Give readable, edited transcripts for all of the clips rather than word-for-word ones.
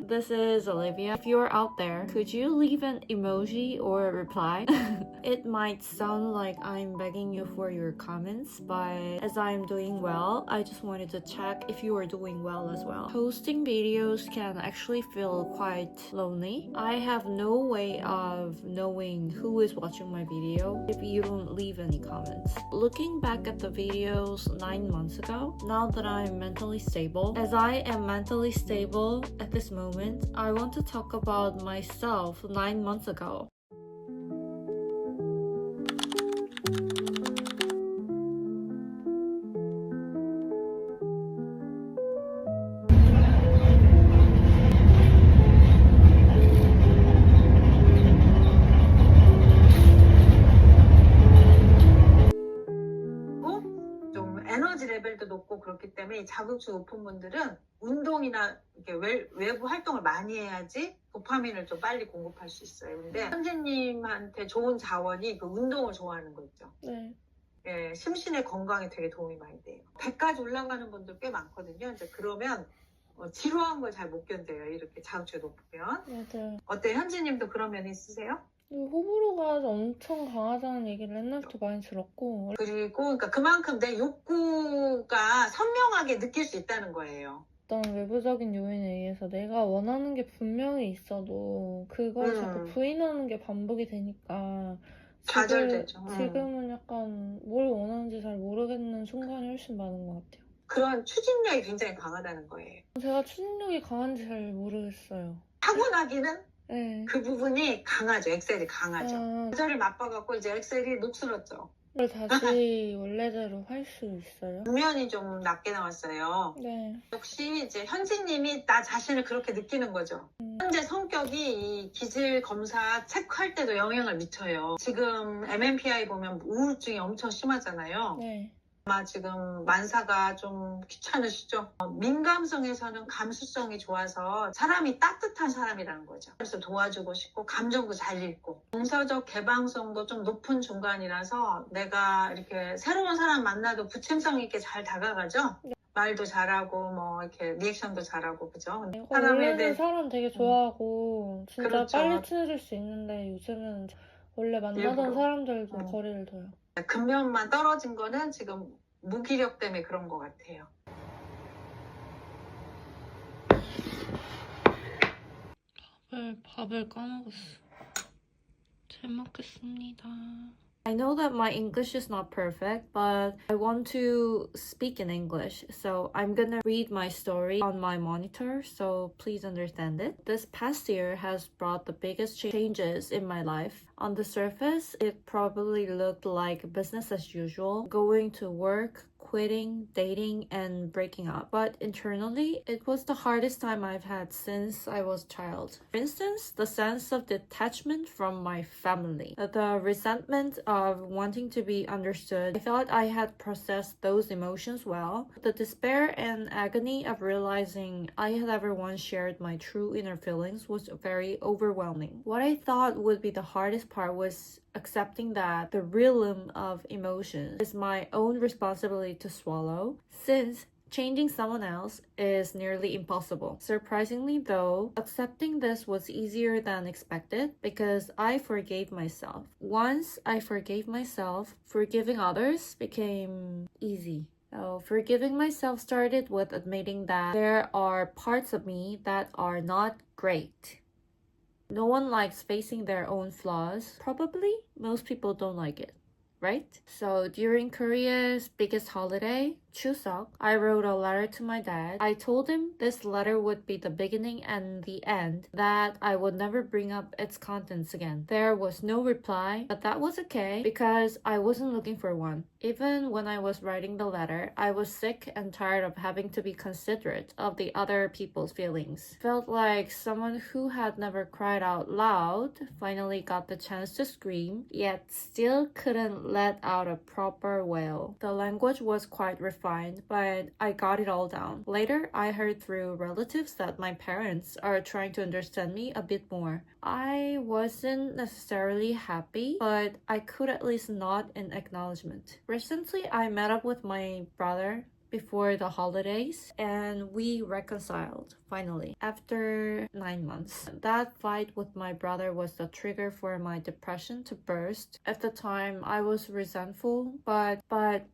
This is Olivia. If you're out there, could you leave an emoji or a reply? It might sound like I'm begging you for your comments, but as I'm doing well, I just wanted to check if you are doing well as well. Posting videos can actually feel quite lonely. I have no way of knowing who is watching my video if you don't leave any comments. Looking back at the videos 9 months ago, now that I'm mentally stable, as I am mentally stable at this moment, I want to talk about myself 9 months ago. 좀 에너지 레벨도 높고 그렇기 때문에 이 자극수 높은 분들은 운동이나 이렇게 외부 활동을 많이 해야지 도파민을 좀 빨리 공급할 수 있어요. 근데 선생님한테 좋은 자원이 그 운동을 좋아하는 거 있죠. 네. 예, 심신의 건강에 되게 도움이 많이 돼요. 100까지 올라가는 분들 꽤 많거든요. 이제 그러면 지루한 걸 잘 못 견뎌요. 이렇게 자극수가 높으면. 맞아요. 어때요? 현지님도 그런 면 있으세요? 호불호가 엄청 강하다는 얘기를 옛날부터 많이 들었고, 그리고 그러니까 그만큼 내 욕구가 선명하게 느낄 수 있다는 거예요. 어떤 외부적인 요인에 의해서 내가 원하는 게 분명히 있어도 그걸 자꾸 부인하는 게 반복이 되니까 좌절되죠. 지금은 약간 뭘 원하는지 잘 모르겠는 순간이 훨씬 많은 것 같아요. 그런 추진력이 굉장히 강하다는 거예요. 제가 추진력이 강한지 잘 모르겠어요. 타고나기는 네. 그 부분이 강하죠. 엑셀이 강하죠. 아, 좌절이 맛봐갖고 이제 엑셀이 녹슬었죠. 그걸 다시 원래대로 할 수 있어요? 분면이 좀 낮게 나왔어요. 네. 역시 이제 현지님이 나 자신을 그렇게 느끼는 거죠. 현재 성격이 이 기질 검사 체크할 때도 영향을 미쳐요. 지금 MMPI 보면 우울증이 엄청 심하잖아요. 네. 아마 지금 만사가 좀 귀찮으시죠? 민감성에서는 감수성이 좋아서 사람이 따뜻한 사람이라는 거죠. 그래서 도와주고 싶고 감정도 잘 읽고 정서적 개방성도 좀 높은 중간이라서 내가 이렇게 새로운 사람 만나도 부침성 있게 잘 다가가죠? 말도 잘하고 뭐 이렇게 리액션도 잘하고 그죠? 원래는 사람 되게 좋아하고 진짜 그렇죠. 빨리 친해질 수 있는데 요즘은 원래 만나던 일부러. 사람들도 거리를 둬요. 근면만 떨어진 거는 지금 무기력 때문에 그런 것 같아요. 밥을 까먹었어. 잘 먹겠습니다. I know that my English is not perfect, but I want to speak in English, so I'm gonna read my story on my monitor, so please understand it. This past year has brought the biggest changes in my life. On the surface, it probably looked like business as usual, going to work, quitting, dating, and breaking up. But internally, it was the hardest time I've had since I was a child. For instance, the sense of detachment from my family, the resentment of wanting to be understood. I thought I had processed those emotions well. The despair and agony of realizing I had ever once shared my true inner feelings was very overwhelming. What I thought would be the hardest part was accepting that the realm of emotions is my own responsibility to swallow, since changing someone else is nearly impossible. Surprisingly though, accepting this was easier than expected because I forgave myself. Once I forgave myself, forgiving others became easy. So forgiving myself started with admitting that there are parts of me that are not great. No one likes facing their own flaws. Probably most people don't like it, right? So during Korea's biggest holiday, Chuseok, I wrote a letter to my dad. I told him this letter would be the beginning and the end, that I would never bring up its contents again. There was no reply, but that was okay because I wasn't looking for one. Even when I was writing the letter, I was sick and tired of having to be considerate of the other people's feelings. Felt like someone who had never cried out loud finally got the chance to scream, yet still couldn't let out a proper wail. The language was quite refined, but I got it all down. Later, I heard through relatives that my parents are trying to understand me a bit more. I wasn't necessarily happy, but I could at least nod in acknowledgement. Recently, I met up with my brother before the holidays and we reconciled finally after 9 months. That fight with my brother was the trigger for my depression to burst. At the time, I was resentful, but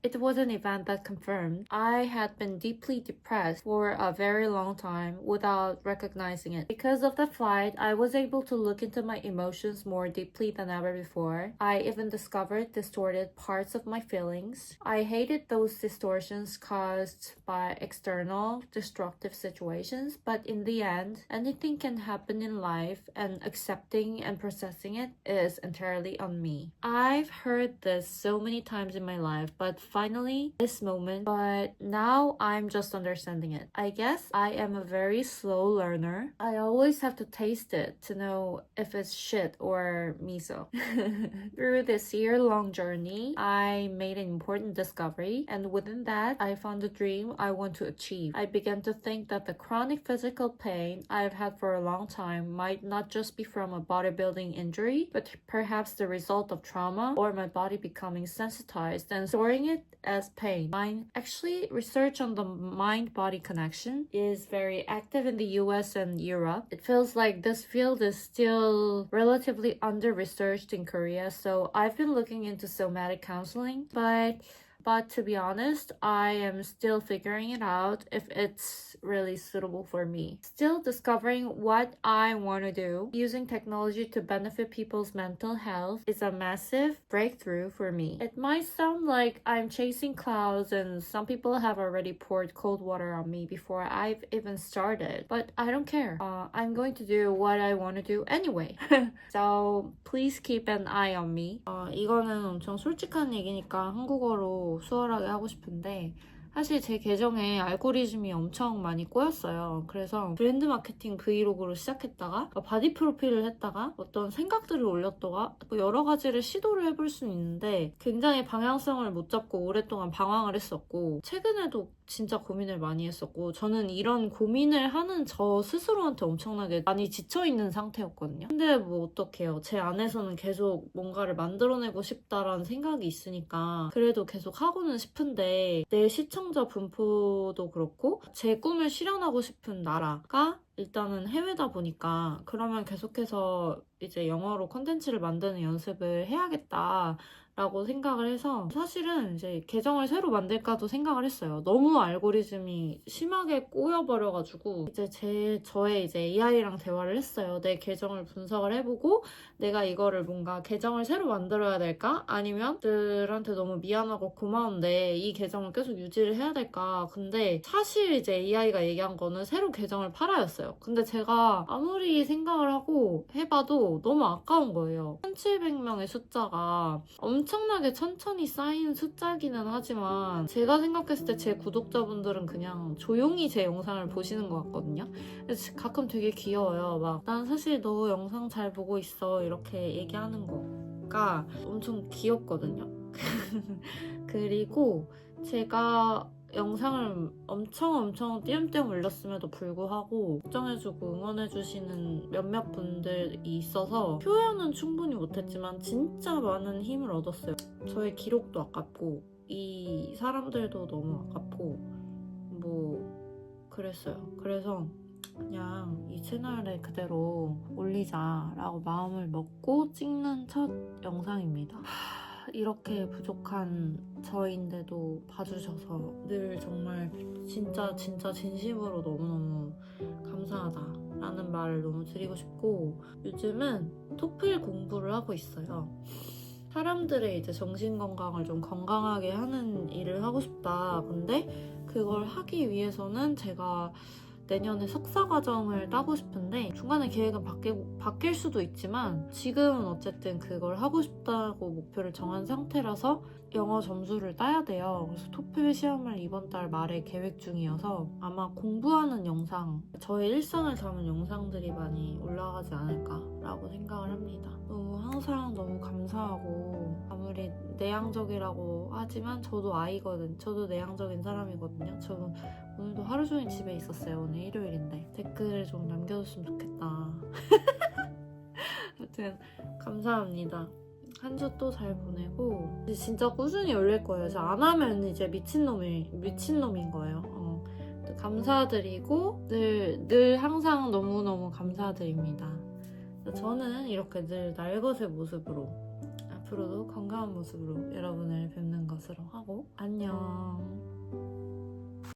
it was an event that confirmed I had been deeply depressed for a very long time without recognizing it. Because of the fight, I was able to look into my emotions more deeply than ever before. I even discovered distorted parts of my feelings. I hated those distortions caused by external destructive situations, but in the end, anything can happen in life, and accepting and processing it is entirely on me. I've heard this so many times in my life, but finally, this moment, but now I'm just understanding it. I guess I am a very slow learner. I always have to taste it to know if it's shit or miso. Through this year-long journey, I made an important discovery, and within that, I found a dream I want to achieve. I began to think that the chronic physical pain I've had for a long time might not just be from a bodybuilding injury, but perhaps the result of trauma or my body becoming sensitized and storing it as pain. Actually, research on the mind-body connection is very active in the US and Europe. It feels like this field is still relatively under-researched in Korea, so I've been looking into somatic counseling, but to be honest, I am still figuring it out if it's really suitable for me. Still discovering what I want to do. Using technology to benefit people's mental health is a massive breakthrough for me. It might sound like I'm chasing clouds and some people have already poured cold water on me before I've even started, but I don't care. I'm going to do what I want to do anyway. So please keep an eye on me. 이거는 엄청 솔직한 얘기니까 한국어로 수월하게 하고 싶은데 사실 제 계정에 알고리즘이 엄청 많이 꼬였어요. 그래서 브랜드 마케팅 브이로그로 시작했다가 바디 프로필을 했다가 어떤 생각들을 올렸다가 여러 가지를 시도를 해볼 수는 있는데 굉장히 방향성을 못 잡고 오랫동안 방황을 했었고 최근에도 진짜 고민을 많이 했었고 저는 이런 고민을 하는 저 스스로한테 엄청나게 많이 지쳐있는 상태였거든요. 근데 뭐 어떡해요. 제 안에서는 계속 뭔가를 만들어내고 싶다라는 생각이 있으니까 그래도 계속 하고는 싶은데 내 시청자 분포도 그렇고 제 꿈을 실현하고 싶은 나라가 일단은 해외다 보니까 그러면 계속해서 이제 영어로 콘텐츠를 만드는 연습을 해야겠다 라고 생각을 해서 사실은 이제 계정을 새로 만들까도 생각을 했어요. 너무 알고리즘이 심하게 꼬여버려가지고 이제 저의 이제 AI랑 대화를 했어요. 내 계정을 분석을 해보고 내가 이거를 뭔가 계정을 새로 만들어야 될까? 아니면 들한테 너무 미안하고 고마운데 이 계정을 계속 유지를 해야 될까? 근데 사실 이제 AI가 얘기한 거는 새로 계정을 팔아였어요. 근데 제가 아무리 생각을 하고 해봐도 너무 아까운 거예요. 1700명의 숫자가 엄청나게 천천히 쌓인 숫자기는 하지만 제가 생각했을 때 제 구독자분들은 그냥 조용히 제 영상을 보시는 것 같거든요. 그래서 가끔 되게 귀여워요. 막 난 사실 너 영상 잘 보고 있어 이렇게 얘기하는 거가 엄청 귀엽거든요. 그리고 제가 영상을 엄청 띄엄띄엄 올렸음에도 불구하고 걱정해주고 응원해주시는 몇몇 분들이 있어서 표현은 충분히 못했지만 진짜 많은 힘을 얻었어요. 저의 기록도 아깝고 이 사람들도 너무 아깝고 뭐 그랬어요. 그래서 그냥 이 채널에 그대로 올리자라고 마음을 먹고 찍는 첫 영상입니다. 이렇게 부족한 저인데도 봐주셔서 늘 정말 진짜 진심으로 너무너무 감사하다라는 말을 너무 드리고 싶고 요즘은 토플 공부를 하고 있어요. 사람들의 이제 정신건강을 좀 건강하게 하는 일을 하고 싶다. 근데 그걸 하기 위해서는 제가 내년에 석사과정을 따고 싶은데 중간에 계획은 바뀔 수도 있지만 지금은 어쨌든 그걸 하고 싶다고 목표를 정한 상태라서 영어 점수를 따야 돼요. 그래서 토플 시험을 이번 달 말에 계획 중이어서 아마 공부하는 영상, 저의 일상을 담은 영상들이 많이 올라가지 않을까라고 생각을 합니다. 항상 너무 감사하고 아무리 내향적이라고 하지만 저도 아이거든. 저도 내향적인 사람이거든요. 저는 오늘도 하루 종일 집에 있었어요. 오늘 일요일인데 댓글을 좀 남겨줬으면 좋겠다. 아무튼 감사합니다. 한 주 또 잘 보내고 이제 진짜 꾸준히 올릴 거예요. 그래서 안 하면 이제 미친놈인 거예요. 감사드리고 늘 항상 너무너무 감사드립니다. 저는 이렇게 늘 날것의 모습으로 앞으로도 건강한 모습으로 여러분을 뵙는 것으로 하고 안녕.